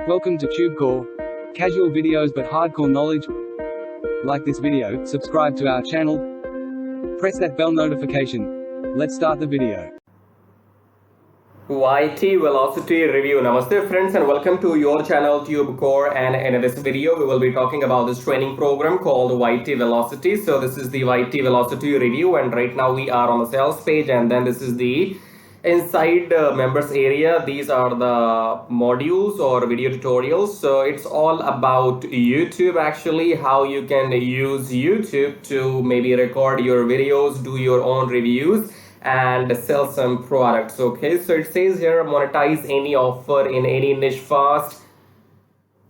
Welcome to TubeCore. Casual videos but hardcore knowledge. Like this video, subscribe to our channel, press that bell notification. Let's start the video. YT Velocity Review. Namaste friends and welcome to your channel TubeCore, and in this video we will be talking about this training program called YT Velocity. So this is the YT Velocity Review, and right now we are on the sales page, and then this is the inside members area. These are the modules or video tutorials. So it's all about YouTube, actually, how you can use YouTube to maybe record your videos, do your own reviews and sell some products. Okay, so it says here, monetize any offer in any niche fast.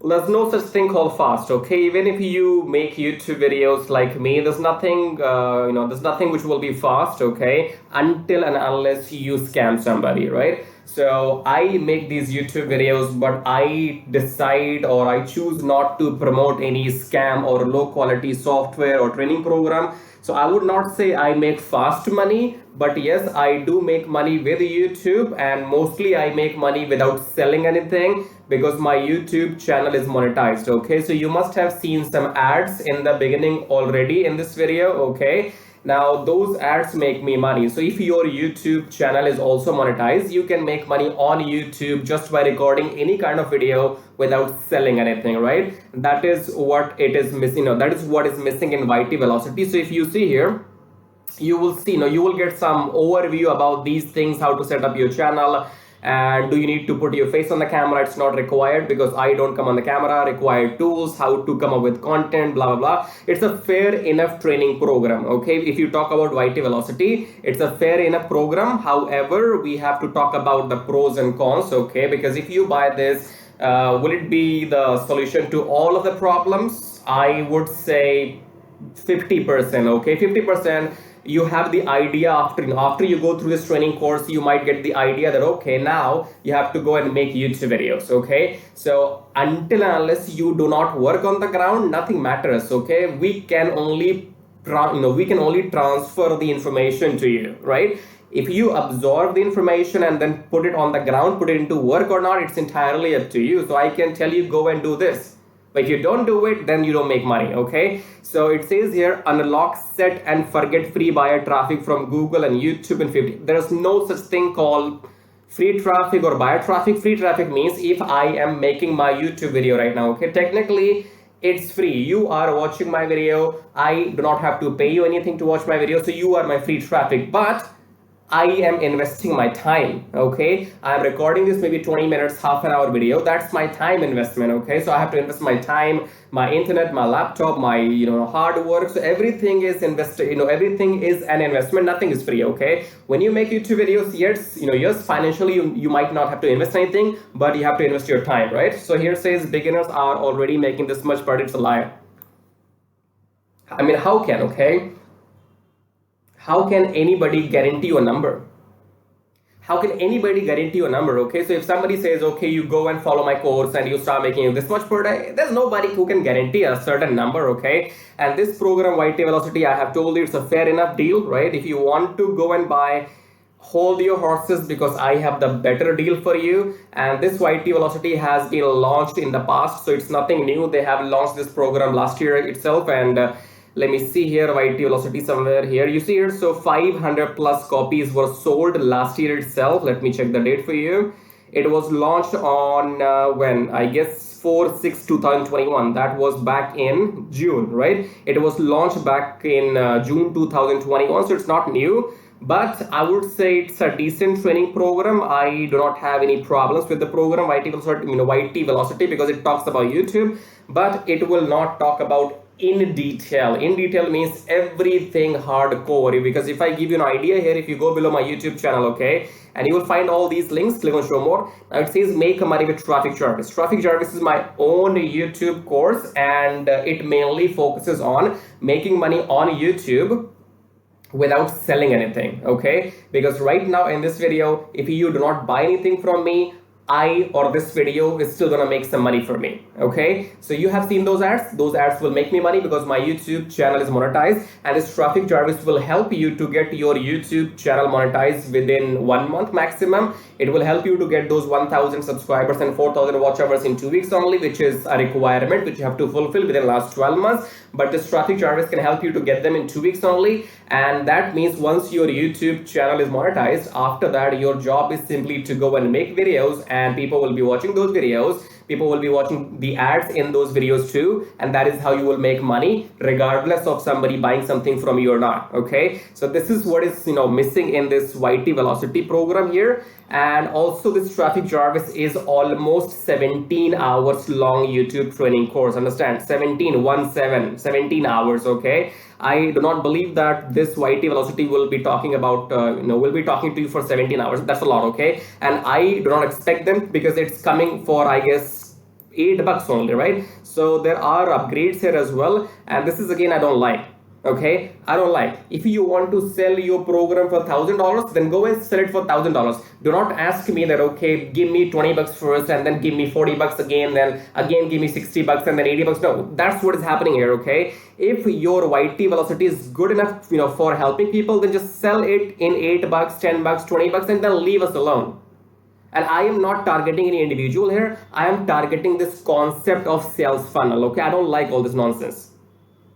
There's no such thing called fast. Okay, even if you make YouTube videos like me, there's nothing there's nothing which will be fast, okay, until and unless you scam somebody, right? So I make these YouTube videos, but I decide or I choose not to promote any scam or low quality software or training program. So I would not say I make fast money, but yes, I do make money with YouTube, and mostly I make money without selling anything because my YouTube channel is monetized. Okay, so you must have seen some ads in the beginning already in this video. Okay, now those ads make me money. So if your YouTube channel is also monetized, you can make money on YouTube just by recording any kind of video without selling anything, right? That is what it is missing. That is what is missing in YT Velocity. So if you see here, you will see, you will get some overview about these things, how to set up your channel. And do you need to put your face on the camera? It's not required because I don't come on the camera. Required tools, how to come up with content, blah blah blah. It's a fair enough training program. Okay, if you talk about YT Velocity, it's a fair enough program. However, we have to talk about the pros and cons. Okay, because if you buy this, will it be the solution to all of the problems? I would say 50%. Okay, 50%. You have the idea after you go through this training course, you might get the idea that okay, now you have to go and make YouTube videos. Okay, so until and unless you do not work on the ground, nothing matters. Okay, we can only transfer the information to you, right? If you absorb the information and then put it on the ground, put it into work or not, it's entirely up to you. So I can tell you go and do this, but if you don't do it, then you don't make money. Okay, so it says here, unlock, set and forget free buyer traffic from Google and YouTube in 50. There's no such thing called free traffic or buyer traffic. Free traffic means if I am making my YouTube video right now, okay, technically it's free. You are watching my video. I do not have to pay you anything to watch my video, so you are my free traffic. But I am investing my time. Okay, I'm recording this maybe 20 minutes, half an hour video. That's my time investment. Okay, so I have to invest my time, my internet, my laptop, my hard work. So everything is invested. Everything is an investment. Nothing is free. Okay, when you make YouTube videos, yes, financially you might not have to invest anything, but you have to invest your time, right? So here says beginners are already making this much, but it's a lie. I mean, how can anybody guarantee you a number? How can anybody guarantee you a number? Okay, so if somebody says, okay, you go and follow my course and you start making this much per day, there's nobody who can guarantee a certain number. Okay, and this program YT Velocity, I have told you, it's a fair enough deal, right? If you want to go and buy, hold your horses, because I have the better deal for you. And this YT Velocity has been launched in the past, so it's nothing new. They have launched this program last year itself, and let me see here, YT Velocity somewhere here. You see here, so 500 plus copies were sold last year itself. Let me check the date for you. It was launched on when? I guess 4/6/2021. That was back in June, right? It was launched back in June 2021, so it's not new. But I would say it's a decent training program. I do not have any problems with the program YT Velocity, because it talks about YouTube, but it will not talk about in detail. In detail means everything hardcore, because if I give you an idea here, if you go below my YouTube channel, okay, and you will find all these links, click on show more. Now it says make money with Traffic Jarvis. Traffic Jarvis is my own YouTube course, and it mainly focuses on making money on YouTube without selling anything. Okay, because right now in this video, if you do not buy anything from me, I or this video is still gonna make some money for me. Okay, so you have seen those ads. Those ads will make me money because my YouTube channel is monetized, and this traffic Jarvis will help you to get your YouTube channel monetized within 1 month maximum. It will help you to get those 1,000 subscribers and 4,000 watch hours in 2 weeks only, which is a requirement which you have to fulfill within the last 12 months. But this traffic Jarvis can help you to get them in 2 weeks only, and that means once your YouTube channel is monetized, after that your job is simply to go and make videos, and people will be watching those videos. People will be watching the ads in those videos too, and that is how you will make money regardless of somebody buying something from you or not. Okay, so this is what is missing in this YT Velocity program here. And also this traffic Jarvis is almost 17 hours long YouTube training course. Understand, 17 hours. Okay, I do not believe that this YT Velocity will be talking about will be talking to you for 17 hours. That's a lot. Okay, and I do not expect them because it's coming for, I guess, $8 only, right? So there are upgrades here as well, and this is again I don't like. Okay, I don't like. If you want to sell your program for $1,000, then go and sell it for $1,000. Do not ask me that, okay, give me $20 first and then give me $40 again, then again give me $60 and then $80. No, that's what is happening here. Okay, if your YT Velocity is good enough for helping people, then just sell it in $8, $10, $20, and then leave us alone. And I am not targeting any individual here. I am targeting this concept of sales funnel. Okay, I don't like all this nonsense.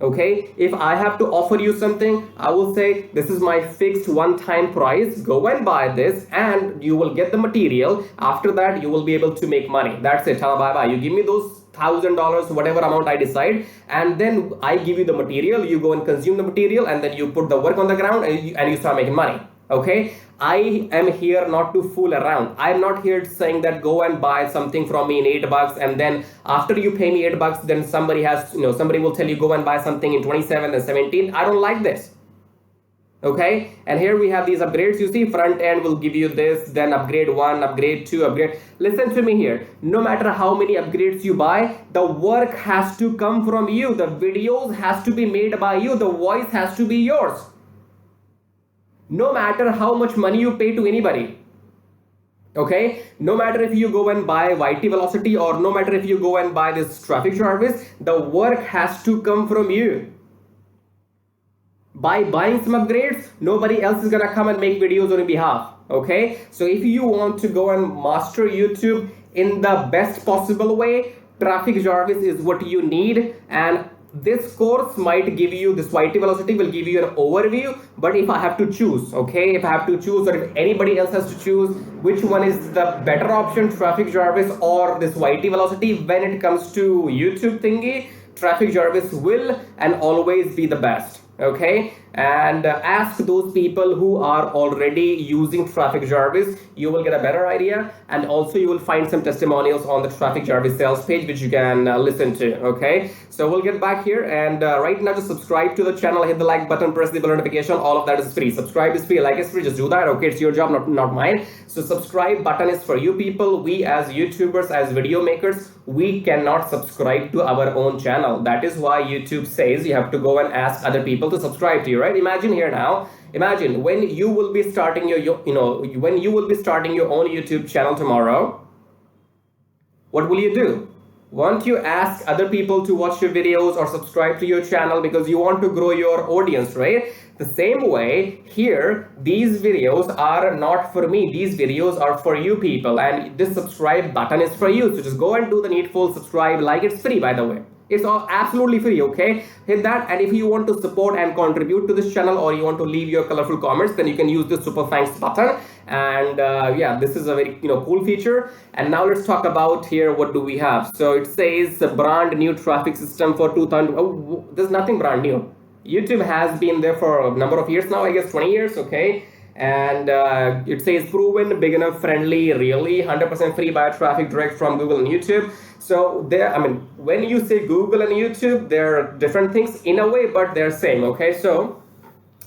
Okay, if I have to offer you something, I will say this is my fixed one-time price. Go and buy this and you will get the material. After that, you will be able to make money. That's it. Bye-bye. You give me those $1,000, whatever amount I decide, and then I give you the material. You go and consume the material, and then you put the work on the ground, and you start making money. Okay, I am here not to fool around. I'm not here saying that go and buy something from me in $8, and then after you pay me $8, then somebody will tell you go and buy something in 27 and 17. I don't like this. Okay, and here we have these upgrades. You see, front end will give you this, then upgrade 1, upgrade 2, upgrade. Listen to me here. No matter how many upgrades you buy, the work has to come from you. The videos has to be made by you. The voice has to be yours. No matter how much money you pay to anybody. Okay, no matter if you go and buy YT Velocity or no matter if you go and buy this traffic Jarvis, the work has to come from you. By buying some upgrades, nobody else is gonna come and make videos on your behalf. Okay, so if you want to go and master YouTube in the best possible way, traffic Jarvis is what you need. And this course might give you, this YT Velocity will give you an overview, but if I have to choose, okay, if I have to choose, or if anybody else has to choose, which one is the better option, traffic Jarvis or this YT Velocity, when it comes to YouTube thingy, traffic Jarvis will and always be the best. Okay, and ask those people who are already using traffic Jarvis. You will get a better idea, and also you will find some testimonials on the traffic Jarvis sales page which you can listen to. Okay, so we'll get back here, and right now just subscribe to the channel, hit the like button, press the bell notification. All of that is free. Subscribe is free, like is free. Just do that. Okay, it's your job, not mine. So subscribe button is for you people. We as YouTubers, as video makers, we cannot subscribe to our own channel. That is why YouTube says you have to go and ask other people to subscribe to you, right? Imagine here now, imagine when you will be starting when you will be starting your own YouTube channel tomorrow, what will you do? Won't you ask other people to watch your videos or subscribe to your channel because you want to grow your audience, right? The same way here, these videos are not for me. These videos are for you people, and this subscribe button is for you. So just go and do the needful, subscribe, like. It's free, by the way. It's all absolutely free. Okay, hit that. And if you want to support and contribute to this channel, or you want to leave your colorful comments, then you can use this super thanks button. And yeah, this is a very cool feature. And now let's talk about here, what do we have? So it says a brand new traffic system for 2000. Oh, there's nothing brand new. YouTube has been there for a number of years now, I guess 20 years. Okay, and it says proven, beginner friendly, really 100% free buyer traffic direct from Google and YouTube. So there, I mean, when you say Google and YouTube, they're different things in a way, but they're same. Okay, so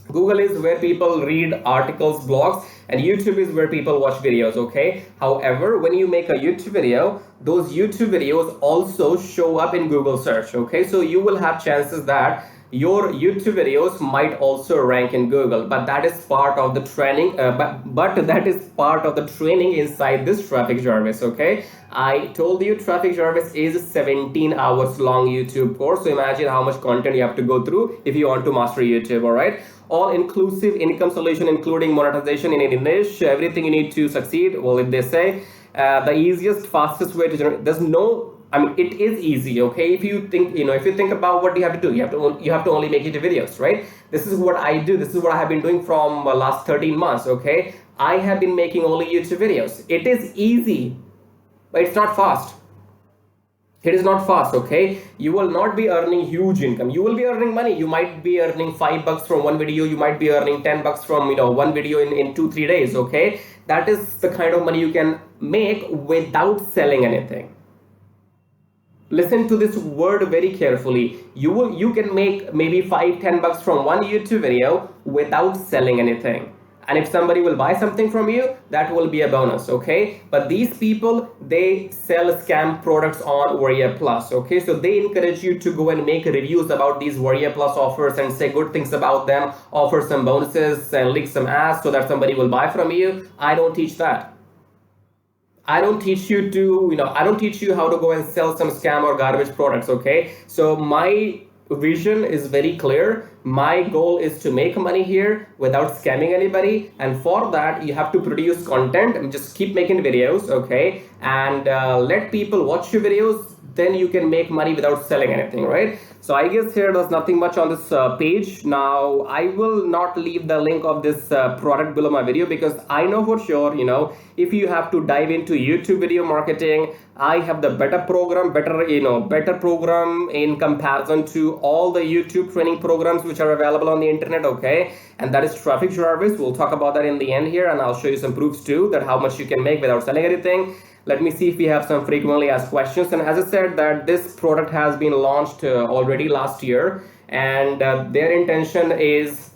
Google is where people read articles, blogs, and YouTube is where people watch videos. Okay, however, when you make a YouTube video, those YouTube videos also show up in Google search. Okay, so you will have chances that your YouTube videos might also rank in Google, but that is part of the training. But that is part of the training inside this Traffic Jarvis. Okay, I told you Traffic Jarvis is 17 hours long YouTube course. So imagine how much content you have to go through if you want to master YouTube. All right, all inclusive income solution, including monetization in any niche, everything you need to succeed. Well, if they say the easiest, fastest way to generate, there's no, I mean, it is easy, okay? If you think, if you think about what you have to do, you have to only make YouTube videos, right? This is what I do. This is what I have been doing from last 13 months, okay? I have been making only YouTube videos. It is easy, but it's not fast. It is not fast, okay? You will not be earning huge income. You will be earning money. You might be earning $5 from one video. You might be earning $10 from, one video in 2-3 days, okay? That is the kind of money you can make without selling anything. Listen to this word very carefully. You can make maybe $5-10 from one YouTube video without selling anything. And if somebody will buy something from you, that will be a bonus, okay? But these people, they sell scam products on Warrior Plus, okay? So they encourage you to go and make reviews about these Warrior Plus offers and say good things about them, offer some bonuses and link some ads so that somebody will buy from you. I don't teach that. I don't teach you to, I don't teach you how to go and sell some scam or garbage products, okay? So my vision is very clear. My goal is to make money here without scamming anybody, and for that you have to produce content and just keep making videos, okay? And let people watch your videos, then you can make money without selling anything, right? So I guess here there's nothing much on this page. Now I will not leave the link of this product below my video, because I know for sure, if you have to dive into YouTube video marketing, I have the better program, better program in comparison to all the YouTube training programs which are available on the internet, okay? And that is Traffic Jarvis. We'll talk about that in the end here, and I'll show you some proofs too, that how much you can make without selling anything. Let me see if we have some frequently asked questions. And as I said, that this product has been launched already last year, and their intention is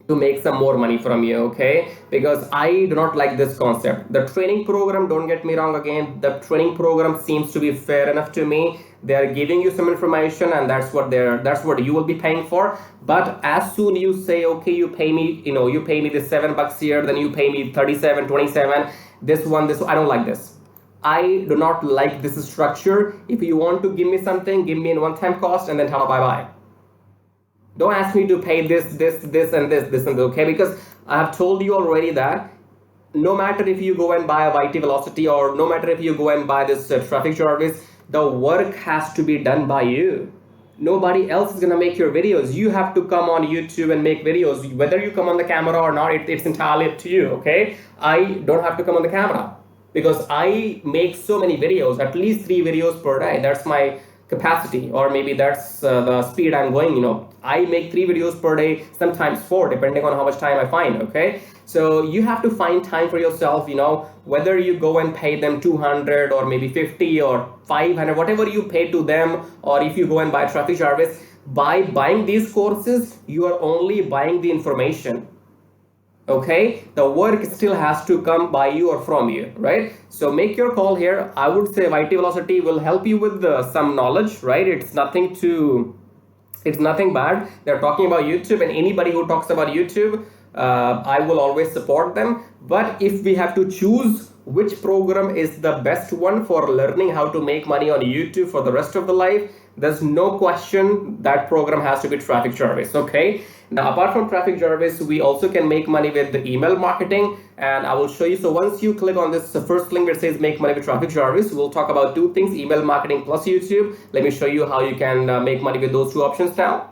to make some more money from you, okay? Because I do not like this concept. The training program, don't get me wrong again, the training program seems to be fair enough to me. They are giving you some information, and that's what you will be paying for. But as soon you say, okay, you pay me, you pay me this $7 here, then you pay me 37, 27, this, I don't like this. I do not like this structure. If you want to give me something, give me in one-time cost and then tell bye-bye. Don't ask me to pay this and this, okay? Because I have told you already that no matter if you go and buy a YT Velocity, or no matter if you go and buy this Traffic Jarvis, the work has to be done by you. Nobody else is gonna make your videos. You have to come on YouTube and make videos. Whether you come on the camera or not, it's entirely up to you, okay? I don't have to come on the camera, because I make so many videos, at least 3 videos per day. That's my capacity, or maybe that's the speed I'm going. I make 3 videos per day, sometimes 4, depending on how much time I find, okay? So you have to find time for yourself, whether you go and pay them 200 or maybe 50 or 500, whatever you pay to them, or if you go and buy Traffic Jarvis. By buying these courses, you are only buying the information. Okay, the work still has to come by you or from you, right? So make your call here. I would say YT Velocity will help you with some knowledge, right? It's nothing bad. They're talking about YouTube, and anybody who talks about YouTube, I will always support them. But if we have to choose which program is the best one for learning how to make money on YouTube for the rest of the life, there's no question that program has to be Traffic Jarvis, okay? Now, apart from Traffic Jarvis, we also can make money with the email marketing, and I will show you. So once you click on this first link that says make money with Traffic Jarvis, we'll talk about 2 things, email marketing plus YouTube. Let me show you how you can make money with those 2 options now.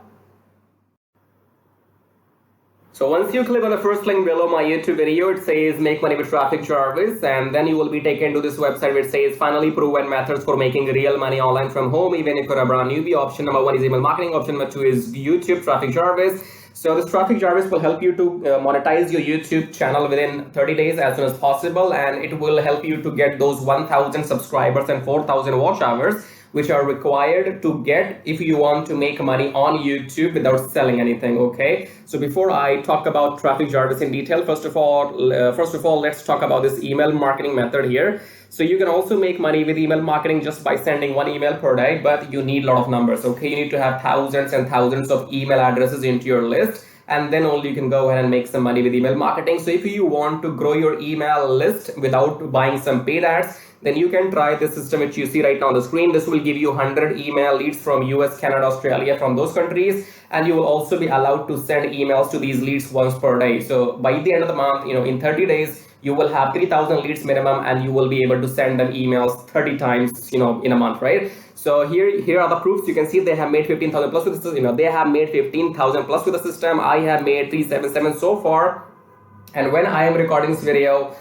So once you click on the first link below my YouTube video, it says make money with Traffic Jarvis, and then you will be taken to this website which says finally proven methods for making real money online from home, even if you're a brand newbie. Option number 1 is email marketing. Option number 2 is YouTube Traffic Jarvis. So this Traffic Jarvis will help you to monetize your YouTube channel within 30 days as soon as possible, and it will help you to get those 1,000 subscribers and 4,000 watch hours which are required to get if you want to make money on YouTube without selling anything. Okay, so before I talk about Traffic Jarvis in detail, first of all, let's talk about this email marketing method here. So you can also make money with email marketing just by sending one email per day, but you need a lot of numbers. Okay, you need to have thousands and thousands of email addresses into your list, and then only you can go ahead and make some money with email marketing. So if you want to grow your email list without buying some paid ads, then you can try this system which you see right now on the screen. This will give you 100 email leads from US, Canada, Australia, from those countries, and you will also be allowed to send emails to these leads once per day. So by the end of the month, in 30 days, you will have 3,000 leads minimum, and you will be able to send them emails 30 times, in a month, right? So here are the proofs. You can see they have made 15,000 plus with the system. They have made 15,000 plus with the system. I have made 377 so far, and when I am recording this video,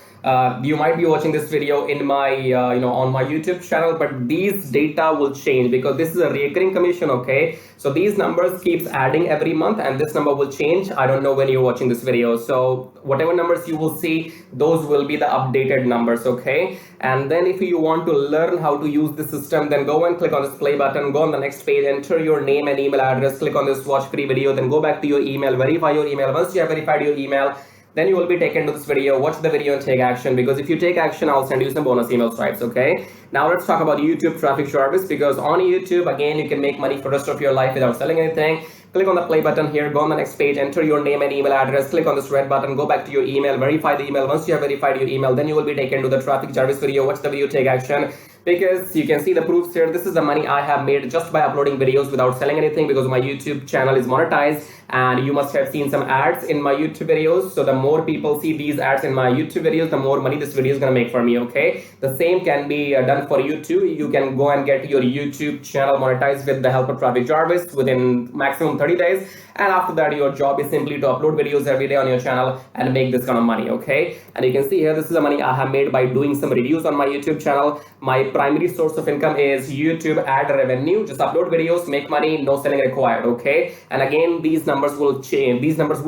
you might be watching this video in my on my YouTube channel, but these data will change because this is a recurring commission. Okay, so these numbers keeps adding every month, and this number will change. I don't know when you're watching this video, so whatever numbers you will see, those will be the updated numbers. Okay, and then if you want to learn how to use the system, then go and click on this play button, go on the next page, enter your name and email address, click on this watch free video, then go back to your email, verify your email. Once you have verified your email, then you will be taken to this video. Watch the video and take action, because if you take action, I'll send you some bonus email stripes. Okay, now let's talk about YouTube Traffic Jarvis, because on YouTube, again, you can make money for the rest of your life without selling anything. Click on the play button here, go on the next page, enter your name and email address, click on this red button, go back to your email, verify the email. Once you have verified your email, then you will be taken to the Traffic Jarvis video. Watch the video, take action, because you can see the proofs here. This is the money I have made just by uploading videos without selling anything, because my YouTube channel is monetized, and you must have seen some ads in my YouTube videos. So the more people see these ads in my YouTube videos, the more money this video is going to make for me. Okay, the same can be done for you too. You can go and get your YouTube channel monetized with the help of Traffic Jarvis within maximum 30 days, and after that your job is simply to upload videos every day on your channel and make this kind of money. Okay, and you can see here, this is the money I have made by doing some reviews on my YouTube channel. My primary source of income is YouTube ad revenue. Just upload videos, make money, no selling required. Okay, and again, these numbers will change. These numbers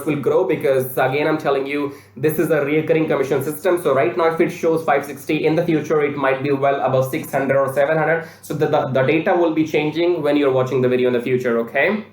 will grow, because again, I'm telling you, this is a recurring commission system. So right now, if it shows 560, in the future it might be well above 600 or 700. So the data will be changing when you're watching the video in the future. Okay,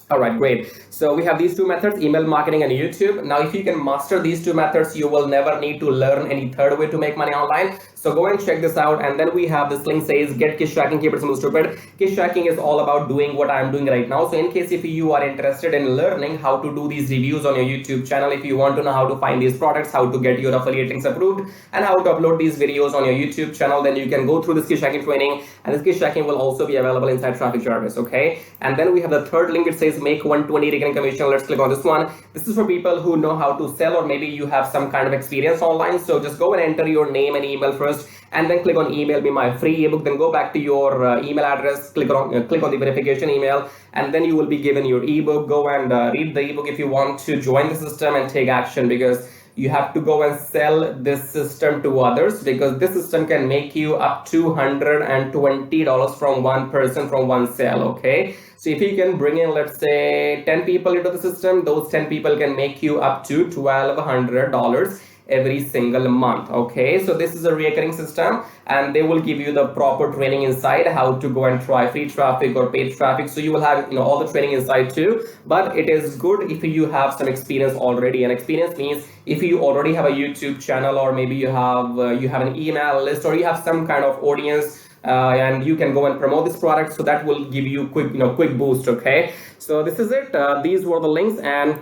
all right, great. So we have these two methods, email marketing and YouTube. Now, if you can master these two methods, you will never need to learn any third way to make money online. So go and check this out. And then we have this link says get kiss tracking, keep it simple stupid. Kiss tracking is all about doing what I'm doing right now. So in case if you are interested in learning how to do these reviews on your YouTube channel, if you want to know how to find these products, how to get your affiliate links approved, and how to upload these videos on your YouTube channel, then you can go through this kiss tracking training. And this kiss tracking will also be available inside Traffic Jarvis. Okay, and then we have the third link. It says make 120 recurring commission. Let's click on this one. This is for people who know how to sell, or maybe you have some kind of experience online. So just go and enter your name and email first, and then click on email me my free ebook. Then go back to your email address, click on the verification email, and then you will be given your ebook. Go and read the ebook if you want to join the system and take action, because you have to go and sell this system to others, because this system can make you up to $120 from one person, from one sale. Okay, so if you can bring in, let's say, 10 people into the system, those 10 people can make you up to $1,200 every single month. Okay, so this is a recurring system, and they will give you the proper training inside how to go and try free traffic or paid traffic. So you will have all the training inside too, but it is good if you have some experience already. And experience means if you already have a YouTube channel, or maybe you have an email list, or you have some kind of audience, and you can go and promote this product. So that will give you quick boost. Okay, so this is it. These were the links, and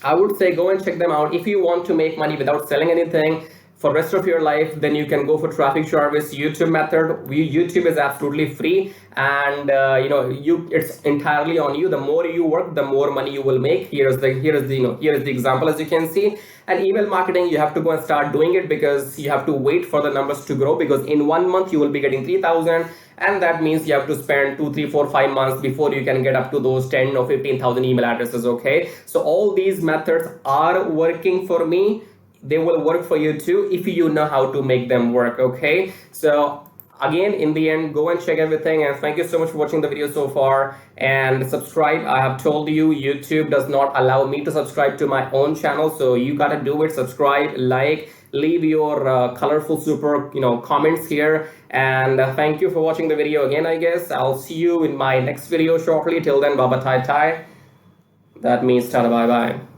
I would say go and check them out. If you want to make money without selling anything for rest of your life, then you can go for Traffic Jarvis YouTube method. YouTube is absolutely free, and it's entirely on you. The more you work, the more money you will make. Here is the example, as you can see. And email marketing, you have to go and start doing it, because you have to wait for the numbers to grow, because in 1 month you will be getting 3,000, and that means you have to spend 2, 3, 4, 5 months before you can get up to those 10 or 15,000 email addresses. Okay, so all these methods are working for me. They will work for you too if you know how to make them work. Okay, so Again, in the end, go and check everything, and thank you so much for watching the video so far, and subscribe. I have told you YouTube does not allow me to subscribe to my own channel, so you gotta do it. Subscribe, like, leave your colorful super comments here, and thank you for watching the video again. I guess I'll see you in my next video shortly. Till then, baba tai tai. That means tada bye bye.